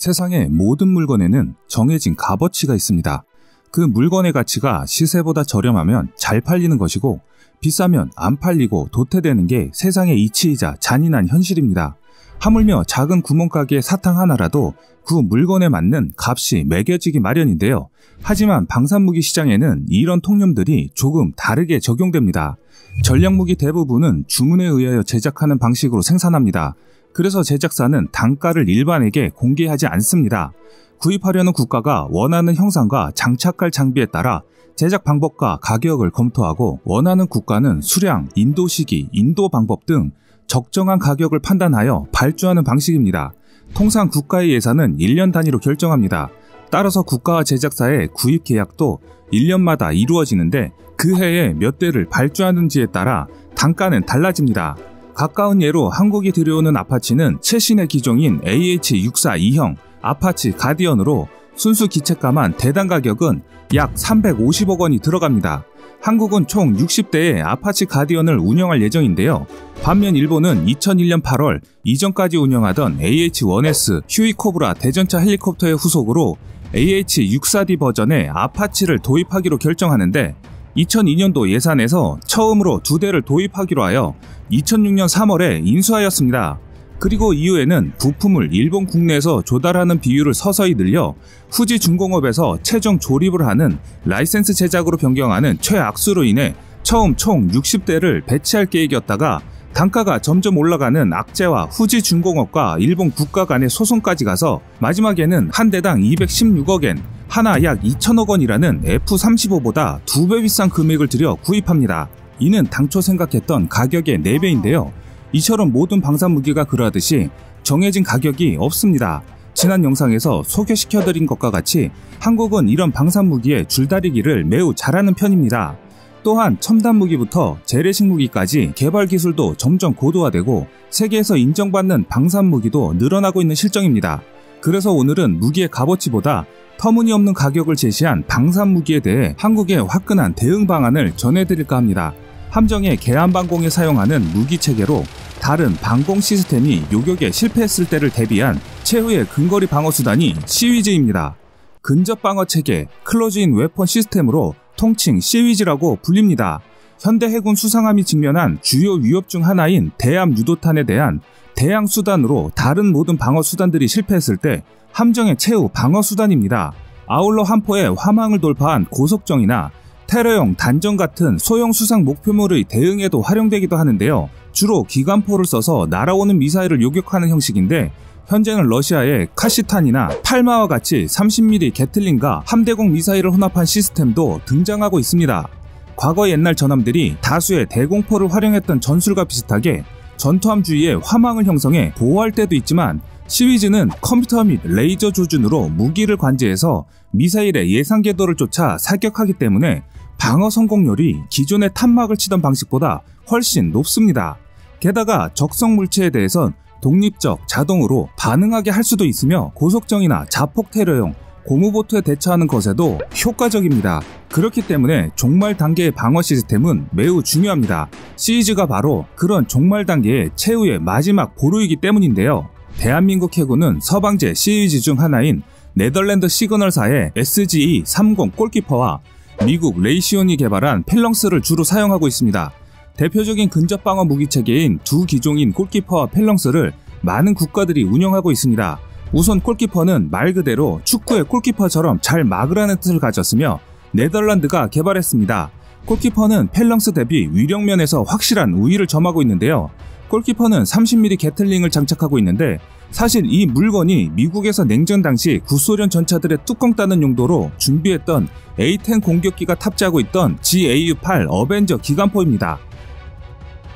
세상의 모든 물건에는 정해진 값어치가 있습니다. 그 물건의 가치가 시세보다 저렴하면 잘 팔리는 것이고 비싸면 안 팔리고 도태되는 게 세상의 이치이자 잔인한 현실입니다. 하물며 작은 구멍가게의 사탕 하나라도 그 물건에 맞는 값이 매겨지기 마련인데요. 하지만 방산무기 시장에는 이런 통념들이 조금 다르게 적용됩니다. 전략무기 대부분은 주문에 의하여 제작하는 방식으로 생산합니다. 그래서 제작사는 단가를 일반에게 공개하지 않습니다. 구입하려는 국가가 원하는 형상과 장착할 장비에 따라 제작 방법과 가격을 검토하고 원하는 국가는 수량, 인도 시기, 인도 방법 등 적정한 가격을 판단하여 발주하는 방식입니다. 통상 국가의 예산은 1년 단위로 결정합니다. 따라서 국가와 제작사의 구입 계약도 1년마다 이루어지는데 그 해에 몇 대를 발주하는지에 따라 단가는 달라집니다. 가까운 예로 한국이 들여오는 아파치는 최신의 기종인 AH-642형 아파치 가디언으로 순수 기체가만 대당 가격은 약 350억 원이 들어갑니다. 한국은 총 60대의 아파치 가디언을 운영할 예정인데요. 반면 일본은 2001년 8월 이전까지 운영하던 AH-1S 휴이코브라 대전차 헬리콥터의 후속으로 AH-64D 버전의 아파치를 도입하기로 결정하는데 2002년도 예산에서 처음으로 2대를 도입하기로 하여 2006년 3월에 인수하였습니다. 그리고 이후에는 부품을 일본 국내에서 조달하는 비율을 서서히 늘려 후지중공업에서 최종 조립을 하는 라이센스 제작으로 변경하는 최악수로 인해 처음 총 60대를 배치할 계획이었다가 단가가 점점 올라가는 악재와 후지중공업과 일본 국가 간의 소송까지 가서 마지막에는 한 대당 216억엔 하나 약 2천억 원이라는 F-35보다 2배 비싼 금액을 들여 구입합니다. 이는 당초 생각했던 가격의 4배인데요. 이처럼 모든 방산무기가 그러하듯이 정해진 가격이 없습니다. 지난 영상에서 소개시켜드린 것과 같이 한국은 이런 방산무기의 줄다리기를 매우 잘하는 편입니다. 또한 첨단무기부터 재래식 무기까지 개발 기술도 점점 고도화되고 세계에서 인정받는 방산무기도 늘어나고 있는 실정입니다. 그래서 오늘은 무기의 값어치보다 터무니없는 가격을 제시한 방산무기에 대해 한국의 화끈한 대응 방안을 전해드릴까 합니다. 함정의 계함방공에 사용하는 무기체계로 다른 방공 시스템이 요격에 실패했을 때를 대비한 최후의 근거리 방어수단이 시위즈입니다. 근접방어체계, 클로즈인 웨폰 시스템으로 통칭 시위즈라고 불립니다. 현대 해군 수상함이 직면한 주요 위협 중 하나인 대함 유도탄에 대한 대항 수단으로 다른 모든 방어 수단들이 실패했을 때 함정의 최후 방어 수단입니다. 아울러 함포의 화망을 돌파한 고속정이나 테러용 단정 같은 소형 수상 목표물의 대응에도 활용되기도 하는데요. 주로 기관포를 써서 날아오는 미사일을 요격하는 형식인데 현재는 러시아의 카시탄이나 팔마와 같이 30mm 게틀링과 함대공 미사일을 혼합한 시스템도 등장하고 있습니다. 과거 옛날 전함들이 다수의 대공포를 활용했던 전술과 비슷하게 전투함 주위에 화망을 형성해 보호할 때도 있지만 시위즈는 컴퓨터 및 레이저 조준으로 무기를 관제해서 미사일의 예상 궤도를 쫓아 사격하기 때문에 방어 성공률이 기존의 탄막을 치던 방식보다 훨씬 높습니다. 게다가 적성 물체에 대해선 독립적 자동으로 반응하게 할 수도 있으며 고속정이나 자폭 테러용 고무보트에 대처하는 것에도 효과적입니다. 그렇기 때문에 종말 단계의 방어 시스템은 매우 중요합니다. 시위즈가 바로 그런 종말 단계의 최후의 마지막 보루이기 때문인데요. 대한민국 해군은 서방제 시위즈 중 하나인 네덜란드 시그널사의 SGE-30 골키퍼와 미국 레이시온이 개발한 펠렁스를 주로 사용하고 있습니다. 대표적인 근접방어 무기체계인 두 기종인 골키퍼와 펠렁스를 많은 국가들이 운영하고 있습니다. 우선 골키퍼는 말 그대로 축구의 골키퍼처럼 잘 막으라는 뜻을 가졌으며 네덜란드가 개발했습니다. 골키퍼는 펠렁스 대비 위력면에서 확실한 우위를 점하고 있는데요. 골키퍼는 30mm 게틀링을 장착하고 있는데 사실 이 물건이 미국에서 냉전 당시 구소련 전차들의 뚜껑 따는 용도로 준비했던 A-10 공격기가 탑재하고 있던 GAU-8 어벤저 기관포입니다.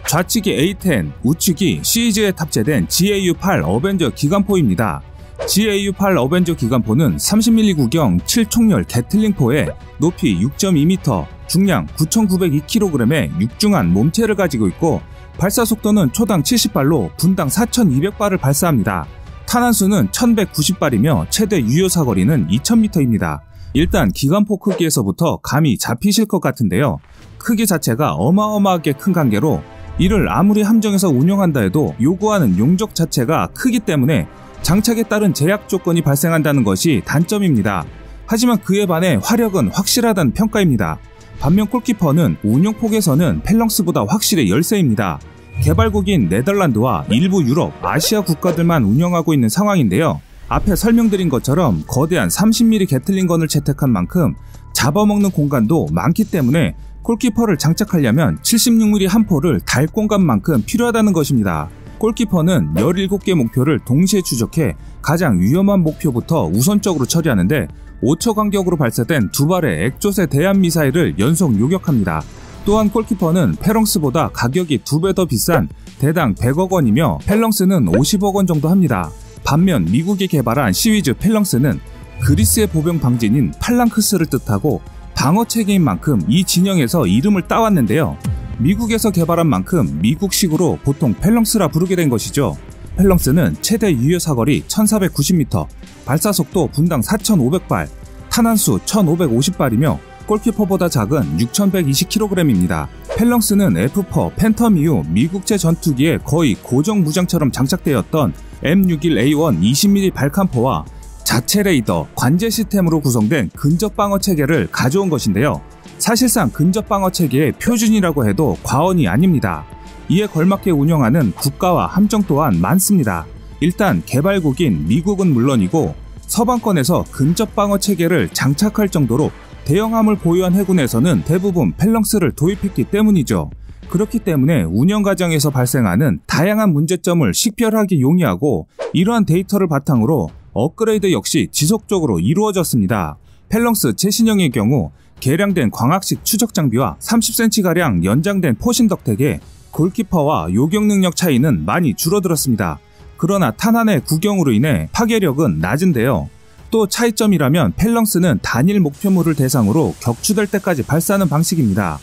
좌측이 A-10, 우측이 시위즈에 탑재된 GAU-8 어벤저 기관포입니다. GAU-8 어벤저 기관포는 30mm 구경 7총열 게틀링포에 높이 6.2m, 중량 9,902kg의 육중한 몸체를 가지고 있고 발사속도는 초당 70발로 분당 4,200발을 발사합니다. 탄환수는 1,190발이며 최대 유효사거리는 2,000m입니다. 일단 기관포 크기에서부터 감이 잡히실 것 같은데요. 크기 자체가 어마어마하게 큰 관계로 이를 아무리 함정에서 운용한다 해도 요구하는 용적 자체가 크기 때문에 장착에 따른 제약 조건이 발생한다는 것이 단점입니다. 하지만 그에 반해 화력은 확실하다는 평가입니다. 반면 골키퍼는 운용폭에서는 펠렁스보다 확실히 열세입니다. 개발국인 네덜란드와 일부 유럽, 아시아 국가들만 운영하고 있는 상황인데요. 앞에 설명드린 것처럼 거대한 30mm 게틀링건을 채택한 만큼 잡아먹는 공간도 많기 때문에 골키퍼를 장착하려면 76mm 한 포를 달 공간만큼 필요하다는 것입니다. 골키퍼는 17개 목표를 동시에 추적해 가장 위험한 목표부터 우선적으로 처리하는데 5초 간격으로 발사된 2발의 액조세 대함 미사일을 연속 요격합니다. 또한 골키퍼는 펠렁스보다 가격이 2배 더 비싼 대당 100억 원이며 펠렁스는 50억 원 정도 합니다. 반면 미국이 개발한 시위즈 펠렁스는 그리스의 보병 방진인 팔랑크스를 뜻하고 방어 체계인 만큼 이 진영에서 이름을 따왔는데요. 미국에서 개발한 만큼 미국식으로 보통 펠렁스라 부르게 된 것이죠. 펠렁스는 최대 유효 사거리 1490m, 발사속도 분당 4500발, 탄환수 1550발이며 골키퍼보다 작은 6120kg입니다. 펠렁스는 F4 팬텀 이후 미국제 전투기에 거의 고정 무장처럼 장착되었던 M61A1 20mm 발칸포와 자체 레이더, 관제 시스템으로 구성된 근접 방어 체계를 가져온 것인데요. 사실상 근접 방어 체계의 표준이라고 해도 과언이 아닙니다. 이에 걸맞게 운영하는 국가와 함정 또한 많습니다. 일단 개발국인 미국은 물론이고 서방권에서 근접 방어 체계를 장착할 정도로 대형함을 보유한 해군에서는 대부분 펠렁스를 도입했기 때문이죠. 그렇기 때문에 운영 과정에서 발생하는 다양한 문제점을 식별하기 용이하고 이러한 데이터를 바탕으로 업그레이드 역시 지속적으로 이루어졌습니다. 펠렁스 최신형의 경우 개량된 광학식 추적 장비와 30cm가량 연장된 포신 덕택에 골키퍼와 요격 능력 차이는 많이 줄어들었습니다. 그러나 탄환의 구경으로 인해 파괴력은 낮은데요. 또 차이점이라면 펠렁스는 단일 목표물을 대상으로 격추될 때까지 발사하는 방식입니다.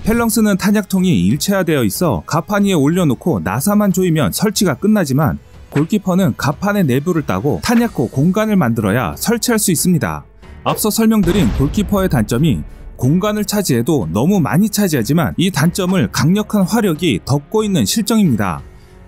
펠렁스는 탄약통이 일체화되어 있어 가판 위에 올려놓고 나사만 조이면 설치가 끝나지만 골키퍼는 가판의 내부를 따고 탄약고 공간을 만들어야 설치할 수 있습니다. 앞서 설명드린 골키퍼의 단점이 공간을 차지해도 너무 많이 차지하지만 이 단점을 강력한 화력이 덮고 있는 실정입니다.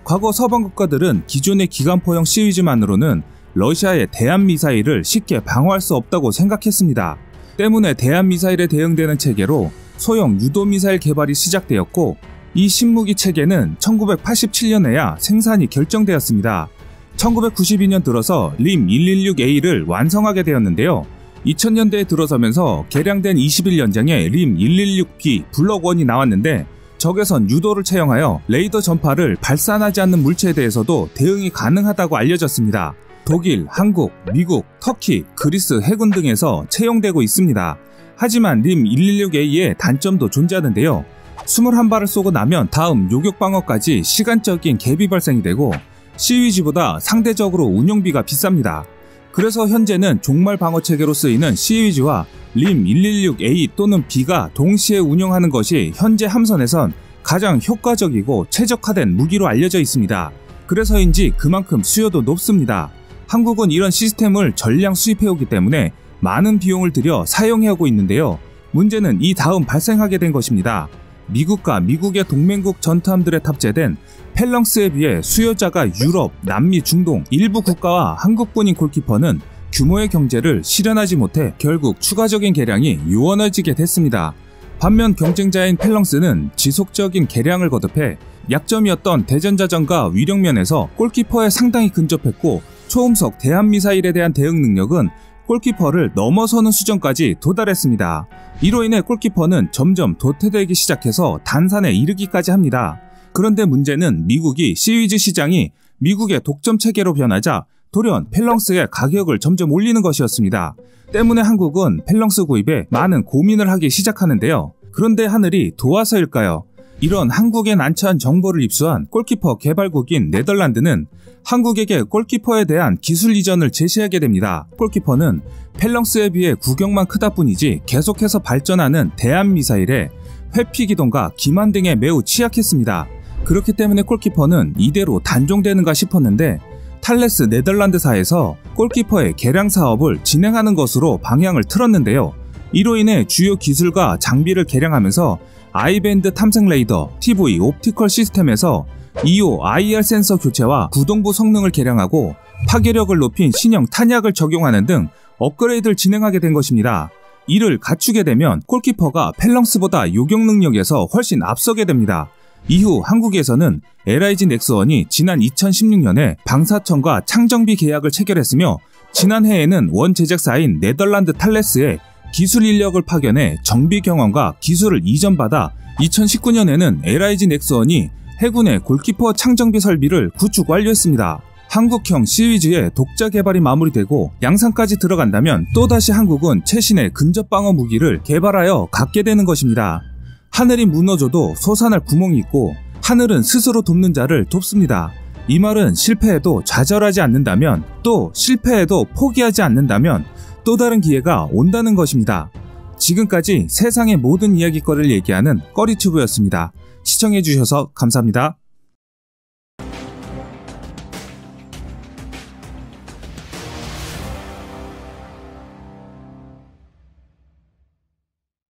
과거 서방 국가들은 기존의 기관포형 시위즈만으로는 러시아의 대한미사일을 쉽게 방어할 수 없다고 생각했습니다. 때문에 대한미사일에 대응되는 체계로 소형 유도미사일 개발이 시작되었고 이 신무기 체계는 1987년에야 생산이 결정되었습니다. 1992년 들어서 림 116A를 완성하게 되었는데요. 2000년대에 들어서면서 개량된 21연장의 림 116B 블럭 1이 나왔는데 적외선 유도를 채용하여 레이더 전파를 발산하지 않는 물체에 대해서도 대응이 가능하다고 알려졌습니다. 독일, 한국, 미국, 터키, 그리스 해군 등에서 채용되고 있습니다. 하지만 림 116A의 단점도 존재하는데요. 21발을 쏘고 나면 다음 요격 방어까지 시간적인 갭이 발생이 되고 시위즈보다 상대적으로 운용비가 비쌉니다. 그래서 현재는 종말 방어 체계로 쓰이는 시위즈와 림 116A 또는 B가 동시에 운영하는 것이 현재 함선에선 가장 효과적이고 최적화된 무기로 알려져 있습니다. 그래서인지 그만큼 수요도 높습니다. 한국은 이런 시스템을 전량 수입해오기 때문에 많은 비용을 들여 사용해오고 있는데요. 문제는 이 다음 발생하게 된 것입니다. 미국과 미국의 동맹국 전투함들에 탑재된 펠렁스에 비해 수요자가 유럽, 남미, 중동 일부 국가와 한국뿐인 골키퍼는 규모의 경제를 실현하지 못해 결국 추가적인 개량이 요원해지게 됐습니다. 반면 경쟁자인 펠렁스는 지속적인 개량을 거듭해 약점이었던 대전자전과 위력면에서 골키퍼에 상당히 근접했고 초음속 대함미사일에 대한 대응 능력은 골키퍼를 넘어서는 수준까지 도달했습니다. 이로 인해 골키퍼는 점점 도태되기 시작해서 단산에 이르기까지 합니다. 그런데 문제는 미국이 시위즈 시장이 미국의 독점 체계로 변하자 돌연 펠렁스의 가격을 점점 올리는 것이었습니다. 때문에 한국은 펠렁스 구입에 많은 고민을 하기 시작하는데요. 그런데 하늘이 도와서일까요? 이런 한국에 난처한 정보를 입수한 골키퍼 개발국인 네덜란드는 한국에게 골키퍼에 대한 기술 이전을 제시하게 됩니다. 골키퍼는 펠렁스에 비해 구경만 크다 뿐이지 계속해서 발전하는 대함미사일에 회피 기동과 기만 등에 매우 취약했습니다. 그렇기 때문에 골키퍼는 이대로 단종되는가 싶었는데 탈레스 네덜란드사에서 골키퍼의 개량 사업을 진행하는 것으로 방향을 틀었는데요. 이로 인해 주요 기술과 장비를 개량하면서 아이밴드 탐색 레이더, TV, 옵티컬 시스템에서 2호 IR 센서 교체와 구동부 성능을 개량하고 파괴력을 높인 신형 탄약을 적용하는 등 업그레이드를 진행하게 된 것입니다. 이를 갖추게 되면 골키퍼가 펠렁스보다 요격 능력에서 훨씬 앞서게 됩니다. 이후 한국에서는 LIG 넥스원이 지난 2016년에 방사청과 창정비 계약을 체결했으며 지난해에는 원 제작사인 네덜란드 탈레스에 기술 인력을 파견해 정비 경험과 기술을 이전받아 2019년에는 LIG 넥스원이 해군의 골키퍼 창정비 설비를 구축 완료했습니다. 한국형 시위즈의 독자 개발이 마무리되고 양산까지 들어간다면 또다시 한국은 최신의 근접 방어 무기를 개발하여 갖게 되는 것입니다. 하늘이 무너져도 솟아날 구멍이 있고 하늘은 스스로 돕는 자를 돕습니다. 이 말은 실패해도 좌절하지 않는다면, 또 실패해도 포기하지 않는다면 또 다른 기회가 온다는 것입니다. 지금까지 세상의 모든 이야기거리를 얘기하는 꺼리튜브였습니다. 시청해주셔서 감사합니다.